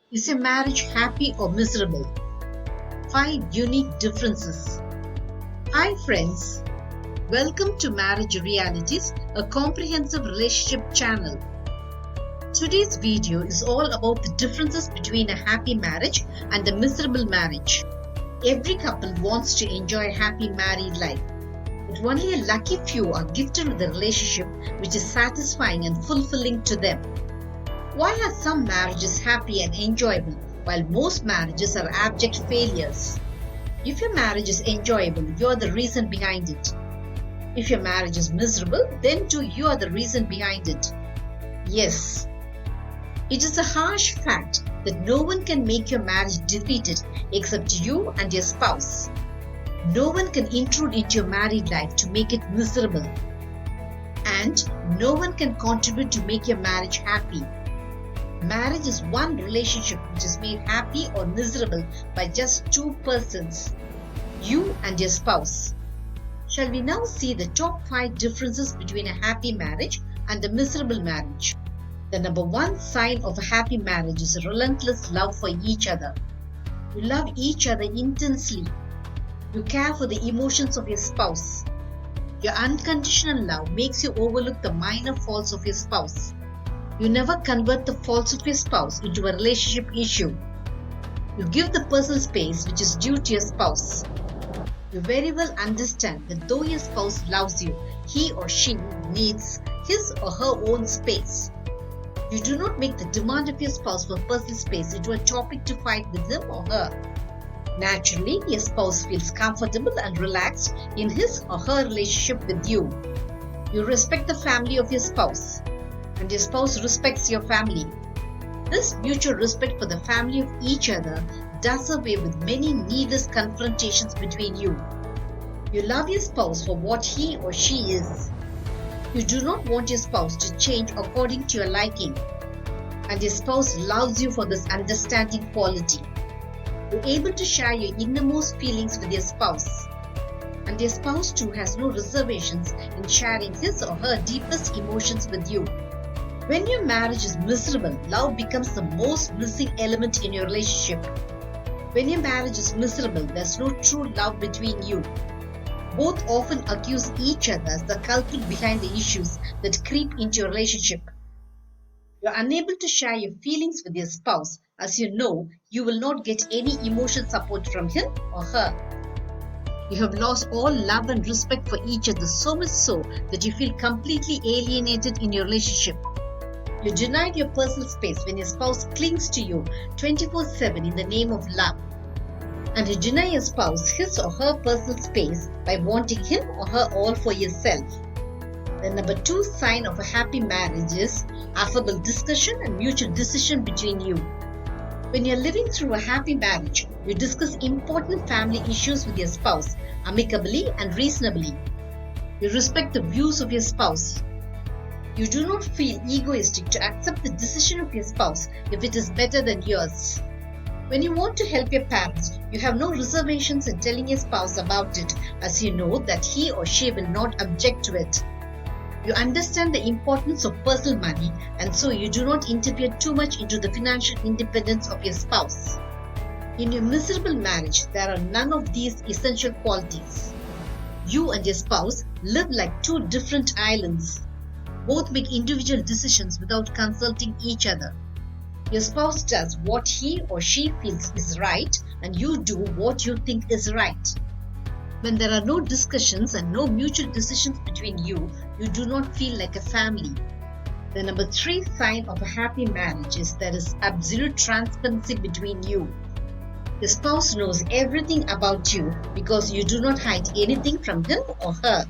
Is your marriage happy or miserable? 5 unique differences. Hi friends, welcome to Marriage Realities, a comprehensive relationship channel. Today's video is all about the differences between a happy marriage and a miserable marriage. Every couple wants to enjoy a happy married life, but only a lucky few are gifted with a relationship which is satisfying and fulfilling to them. Why are some marriages happy and enjoyable while most marriages are abject failures? If your marriage is enjoyable, you are the reason behind it. If your marriage is miserable, then too you are the reason behind it. Yes, it is a harsh fact that no one can make your marriage defeated except you and your spouse. No one can intrude into your married life to make it miserable. And no one can contribute to make your marriage happy. Marriage is one relationship which is made happy or miserable by just two persons, you and your spouse. Shall we now see the top 5 differences between a happy marriage and a miserable marriage? The number 1 sign of a happy marriage is a relentless love for each other. You love each other intensely. You care for the emotions of your spouse. Your unconditional love makes you overlook the minor faults of your spouse. You never convert the faults of your spouse into a relationship issue. You give the personal space which is due to your spouse. You very well understand that though your spouse loves you, he or she needs his or her own space. You do not make the demand of your spouse for personal space into a topic to fight with him or her. Naturally, your spouse feels comfortable and relaxed in his or her relationship with you. You respect the family of your spouse, and your spouse respects your family. This mutual respect for the family of each other does away with many needless confrontations between you. You love your spouse for what he or she is. You do not want your spouse to change according to your liking, and your spouse loves you for this understanding quality. You're able to share your innermost feelings with your spouse, and your spouse too has no reservations in sharing his or her deepest emotions with you. When your marriage is miserable, love becomes the most missing element in your relationship. When your marriage is miserable, there's no true love between you. Both often accuse each other as the culprit behind the issues that creep into your relationship. You're unable to share your feelings with your spouse, as you know you will not get any emotional support from him or her. You have lost all love and respect for each other, so much so that you feel completely alienated in your relationship. You denied your personal space when your spouse clings to you 24/7 in the name of love. And you deny your spouse his or her personal space by wanting him or her all for yourself. The number 2 sign of a happy marriage is affable discussion and mutual decision between you. When you're living through a happy marriage, you discuss important family issues with your spouse amicably and reasonably. You respect the views of your spouse. You do not feel egoistic to accept the decision of your spouse if it is better than yours. When you want to help your parents, you have no reservations in telling your spouse about it, as you know that he or she will not object to it. You understand the importance of personal money, and so you do not interfere too much into the financial independence of your spouse. In your miserable marriage, there are none of these essential qualities. You and your spouse live like two different islands. Both make individual decisions without consulting each other. Your spouse does what he or she feels is right, and you do what you think is right. When there are no discussions and no mutual decisions between you, you do not feel like a family. The number 3 sign of a happy marriage is there is absolute transparency between you. Your spouse knows everything about you because you do not hide anything from him or her.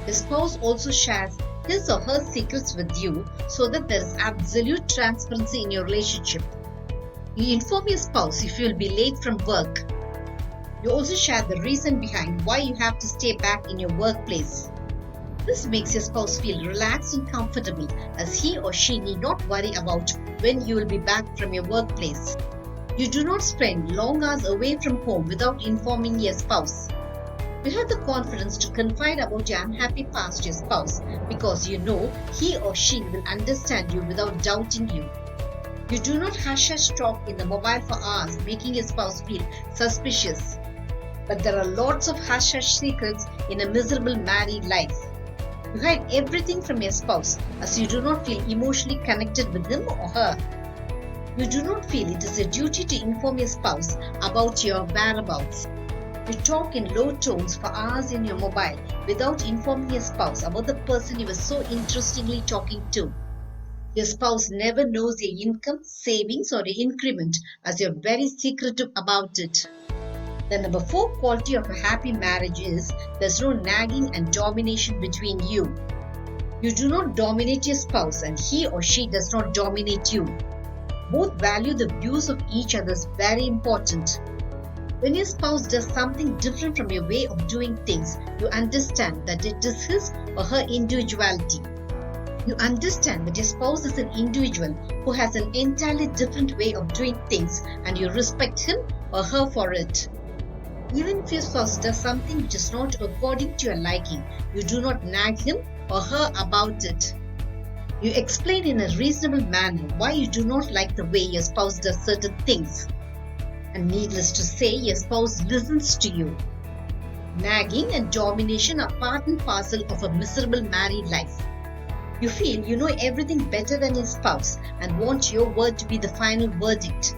Your spouse also shares his or her secrets with you so that there is absolute transparency in your relationship. You inform your spouse if you will be late from work. You also share the reason behind why you have to stay back in your workplace. This makes your spouse feel relaxed and comfortable, as he or she need not worry about when you will be back from your workplace. You do not spend long hours away from home without informing your spouse. You have the confidence to confide about your unhappy past to your spouse because you know he or she will understand you without doubting you. You do not hush talk in the mobile for hours, making your spouse feel suspicious. But there are lots of hush secrets in a miserable married life. You hide everything from your spouse as you do not feel emotionally connected with him or her. You do not feel it is a duty to inform your spouse about your whereabouts. You talk in low tones for hours in your mobile without informing your spouse about the person you were so interestingly talking to. Your spouse never knows your income, savings, or your increment as you're very secretive about it. The number 4 quality of a happy marriage is there's no nagging and domination between you. You do not dominate your spouse and he or she does not dominate you. Both value the views of each other is very important. When your spouse does something different from your way of doing things, you understand that it is his or her individuality. You understand that your spouse is an individual who has an entirely different way of doing things and you respect him or her for it. Even if your spouse does something which is not according to your liking, you do not nag him or her about it. You explain in a reasonable manner why you do not like the way your spouse does certain things. And needless to say, your spouse listens to you. Nagging and domination are part and parcel of a miserable married life. You feel you know everything better than your spouse and want your word to be the final verdict.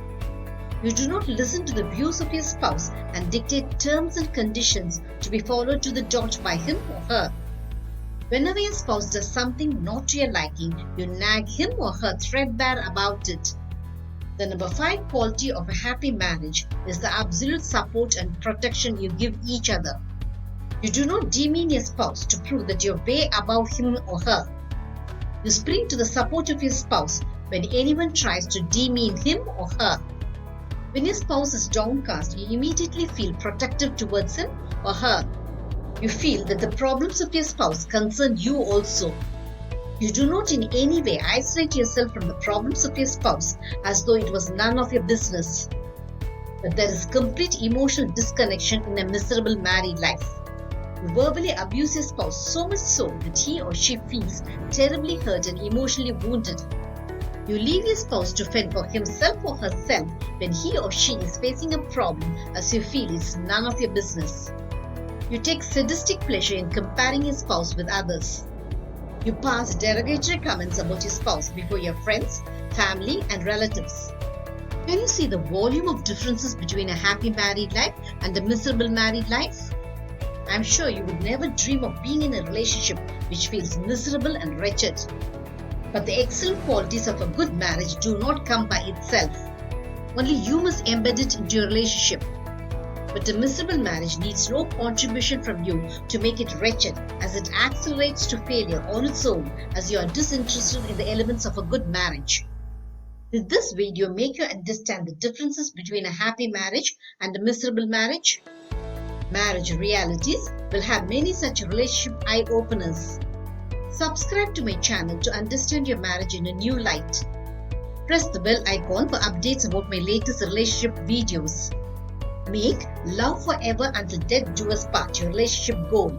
You do not listen to the views of your spouse and dictate terms and conditions to be followed to the dot by him or her. Whenever your spouse does something not to your liking, you nag him or her threadbare about it. The number 5 quality of a happy marriage is the absolute support and protection you give each other. You do not demean your spouse to prove that you're way above him or her. You spring to the support of your spouse when anyone tries to demean him or her. When your spouse is downcast, you immediately feel protective towards him or her. You feel that the problems of your spouse concern you also. You do not in any way isolate yourself from the problems of your spouse as though it was none of your business. But there is complete emotional disconnection in a miserable married life. You verbally abuse your spouse so much so that he or she feels terribly hurt and emotionally wounded. You leave your spouse to fend for himself or herself when he or she is facing a problem as you feel it's none of your business. You take sadistic pleasure in comparing your spouse with others. You pass derogatory comments about your spouse before your friends, family, and relatives. Can you see the volume of differences between a happy married life and a miserable married life? I'm sure you would never dream of being in a relationship which feels miserable and wretched. But the excellent qualities of a good marriage do not come by itself. Only you must embed it into your relationship. But a miserable marriage needs no contribution from you to make it wretched, as it accelerates to failure on its own as you are disinterested in the elements of a good marriage. Did this video make you understand the differences between a happy marriage and a miserable marriage? Marriage Realities will have many such relationship eye-openers. Subscribe to my channel to understand your marriage in a new light. Press the bell icon for updates about my latest relationship videos. Make love forever until death do us part your relationship goal.